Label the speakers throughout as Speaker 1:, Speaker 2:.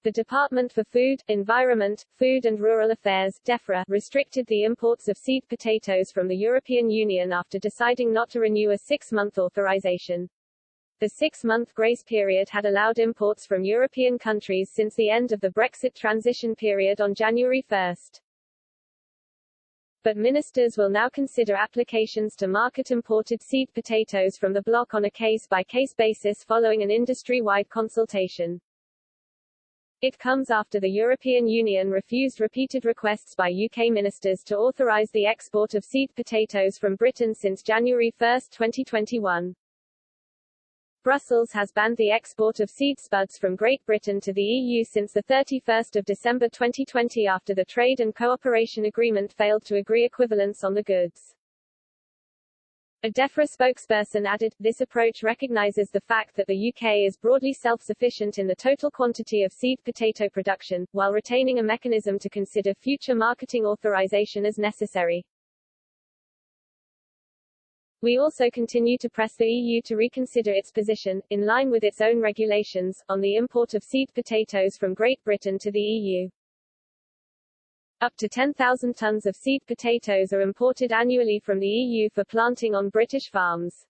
Speaker 1: The Department for Food, Environment, Food and Rural Affairs (DEFRA) restricted the imports of seed potatoes from the European Union after deciding not to renew a 6-month authorization. The 6-month grace period had allowed imports from European countries since the end of the Brexit transition period on January 1. But ministers will now consider applications to market imported seed potatoes from the bloc on a case-by-case basis following an industry-wide consultation. It comes after the European Union refused repeated requests by UK ministers to authorise the export of seed potatoes from Britain since January 1, 2021. Brussels has banned the export of seed spuds from Great Britain to the EU since 31 December 2020 after the Trade and Cooperation Agreement failed to agree equivalence on the goods. A DEFRA spokesperson added, "This approach recognises the fact that the UK is broadly self-sufficient in the total quantity of seed potato production, while retaining a mechanism to consider future marketing authorisation as necessary. We also continue to press the EU to reconsider its position, in line with its own regulations, on the import of seed potatoes from Great Britain to the EU. Up to 10,000 tons of seed potatoes are imported annually from the EU for planting on British farms.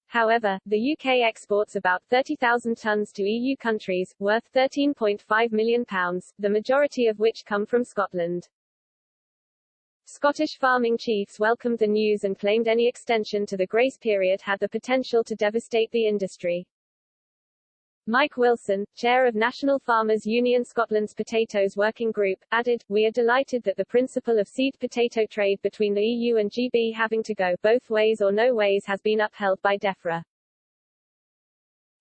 Speaker 1: However, the UK exports about 30,000 tons to EU countries, worth £13.5 million, the majority of which come from Scotland. Scottish farming chiefs welcomed the news and claimed any extension to the grace period had the potential to devastate the industry. Mike Wilson, chair of National Farmers Union Scotland's Potatoes Working Group, added, "We are delighted that the principle of seed potato trade between the EU and GB having to go both ways or no ways has been upheld by DEFRA.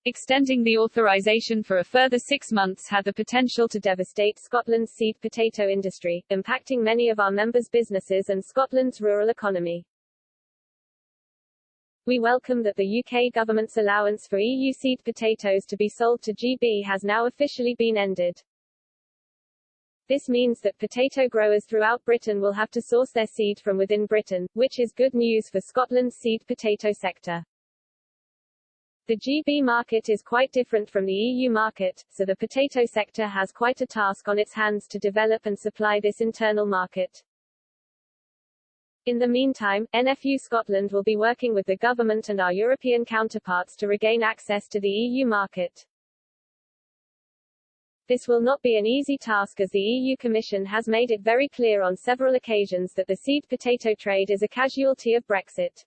Speaker 1: Extending the authorization for a further 6 months had the potential to devastate Scotland's seed potato industry, impacting many of our members' businesses and Scotland's rural economy. We welcome that the UK government's allowance for EU seed potatoes to be sold to GB has now officially been ended. This means that potato growers throughout Britain will have to source their seed from within Britain, which is good news for Scotland's seed potato sector. The GB market is quite different from the EU market, so the potato sector has quite a task on its hands to develop and supply this internal market. In the meantime, NFU Scotland will be working with the government and our European counterparts to regain access to the EU market. This will not be an easy task as the EU Commission has made it very clear on several occasions that the seed potato trade is a casualty of Brexit.